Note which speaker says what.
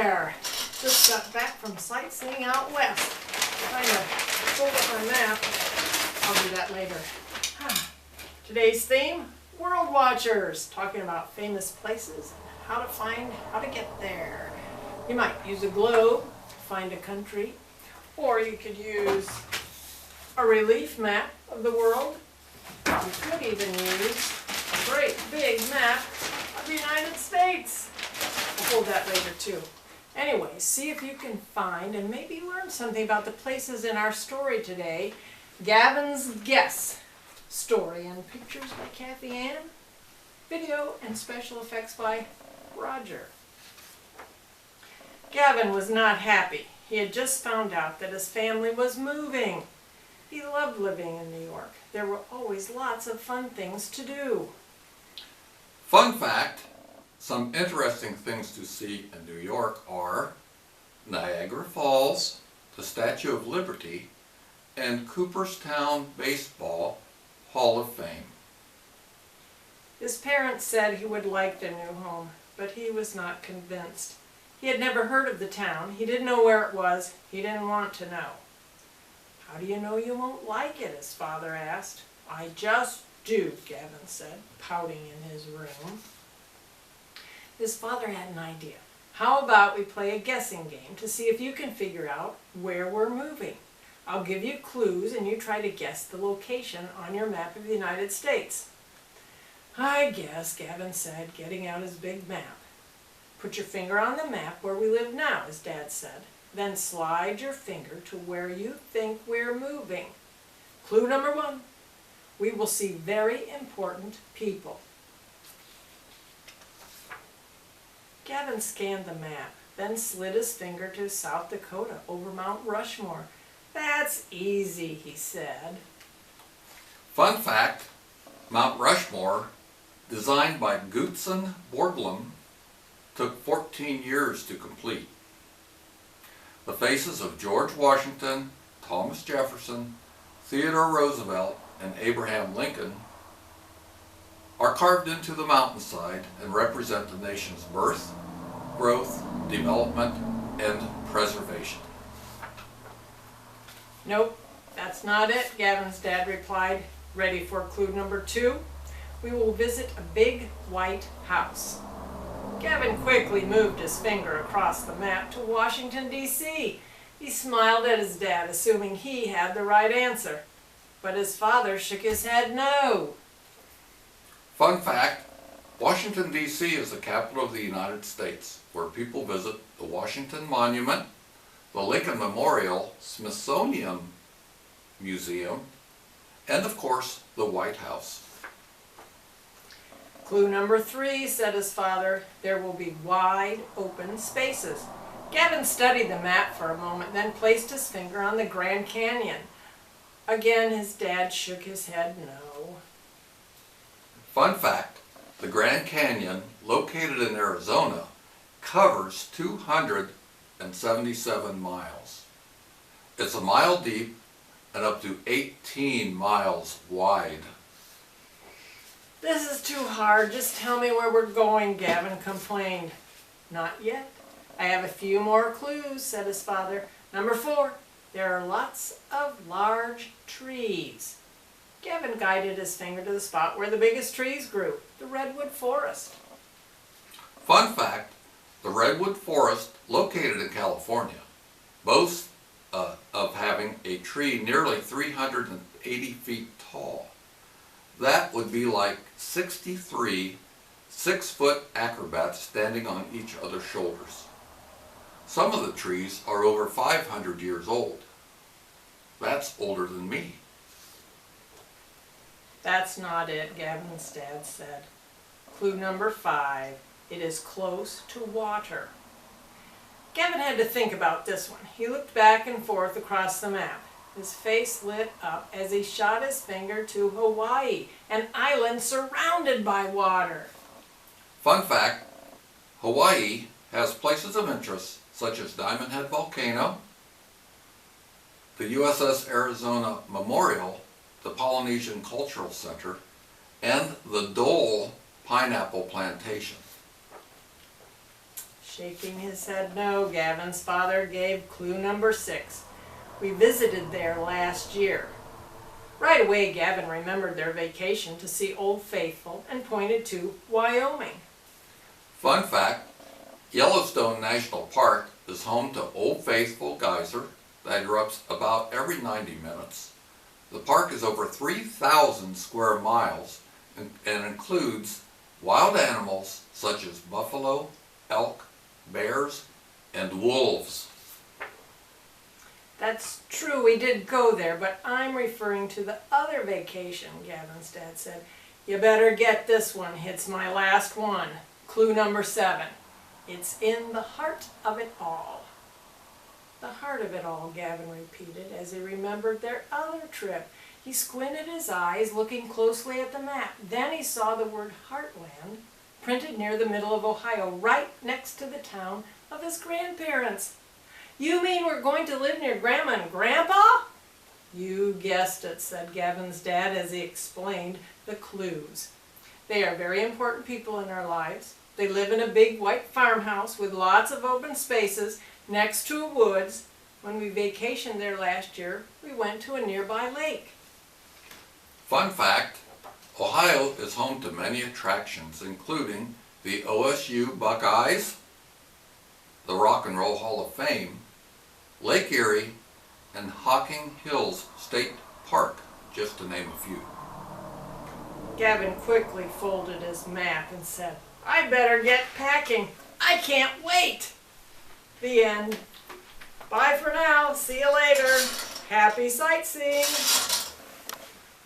Speaker 1: there. Just got back from sightseeing out west. Trying to fold up my map. I'll do that later. Today's theme, World Watchers, talking about famous places and how to get there. You might use a globe to find a country, or you could use a relief map of the world. You could even use a great big map of the United States. We'll hold that later too. Anyway, see if you can find and maybe learn something about the places in our story today. Gavin's Guess story, and pictures by Cathy Ann, video and special effects by Roger. Gavin was not happy. He had just found out that his family was moving. He loved living in New York. There were always lots of fun things to do.
Speaker 2: Fun fact, some interesting things to see in New York are Niagara Falls, the Statue of Liberty, and Cooperstown Baseball Hall of Fame.
Speaker 1: His parents said he would like the new home, but he was not convinced. He had never heard of the town. He didn't know where it was. He didn't want to know. How do you know you won't like it? His father asked. I just do, Gavin said, pouting in his room. His father had an idea. How about we play a guessing game to see if you can figure out where we're moving? I'll give you clues and you try to guess the location on your map of the United States. I guess, Gavin said, getting out his big map. Put your finger on the map where we live now, his dad said. Then slide your finger to where you think we're moving. Clue number 1. We will see very important people. Gavin scanned the map, then slid his finger to South Dakota over Mount Rushmore. That's easy, he said.
Speaker 2: Fun fact, Mount Rushmore, designed by Gutzon Borglum, took 14 years to complete. The faces of George Washington, Thomas Jefferson, Theodore Roosevelt, and Abraham Lincoln are carved into the mountainside and represent the nation's birth, growth, development, and preservation.
Speaker 1: Nope, that's not it, Gavin's dad replied. Ready for clue number 2? We will visit a big white house. Gavin quickly moved his finger across the map to Washington, D.C. He smiled at his dad, assuming he had the right answer. But his father shook his head no.
Speaker 2: Fun fact, Washington, D.C. is the capital of the United States, where people visit the Washington Monument, the Lincoln Memorial, Smithsonian Museum, and of course, the White House.
Speaker 1: Clue number 3, said his father, there will be wide open spaces. Gavin studied the map for a moment, then placed his finger on the Grand Canyon. Again, his dad shook his head no.
Speaker 2: Fun fact, the Grand Canyon, located in Arizona, covers 277 miles. It's a mile deep and up to 18 miles wide.
Speaker 1: This is too hard. Just tell me where we're going, Gavin complained. Not yet. I have a few more clues, said his father. Number 4, there are lots of large trees. Gavin guided his finger to the spot where the biggest trees grew, the redwood forest.
Speaker 2: Fun fact, the redwood forest, located in California, boasts of having a tree nearly 380 feet tall. That would be like 63 6-foot acrobats standing on each other's shoulders. Some of the trees are over 500 years old. That's older than me.
Speaker 1: That's not it, Gavin's dad said. Clue number 5, it is close to water. Gavin had to think about this one. He looked back and forth across the map. His face lit up as he shot his finger to Hawaii, an island surrounded by water.
Speaker 2: Fun fact, Hawaii has places of interest such as Diamond Head Volcano, the USS Arizona Memorial, the Polynesian Cultural Center, and the Dole Pineapple Plantation.
Speaker 1: Shaking his head no, Gavin's father gave clue number 6. We visited there last year. Right away, Gavin remembered their vacation to see Old Faithful and pointed to Wyoming.
Speaker 2: Fun fact, Yellowstone National Park is home to Old Faithful geyser that erupts about every 90 minutes. The park is over 3,000 square miles and includes wild animals such as buffalo, elk, bears, and wolves.
Speaker 1: That's true, we did go there, but I'm referring to the other vacation, Gavin's dad said. You better get this one, it's my last one. Clue number 7. It's in the heart of it all. The heart of it all, Gavin repeated as he remembered their other trip. He squinted his eyes, looking closely at the map. Then he saw the word Heartland printed near the middle of Ohio, right next to the town of his grandparents. You mean we're going to live near Grandma and Grandpa? You guessed it, said Gavin's dad as he explained the clues. They are very important people in our lives. They live in a big white farmhouse with lots of open spaces next to a woods. When we vacationed there last year, we went to a nearby lake.
Speaker 2: Fun fact, Ohio is home to many attractions, including the OSU Buckeyes, the Rock and Roll Hall of Fame, Lake Erie, and Hocking Hills State Park, just to name a few.
Speaker 1: Gavin quickly folded his map and said, I better get packing. I can't wait. The end. Bye for now. See you later. Happy sightseeing.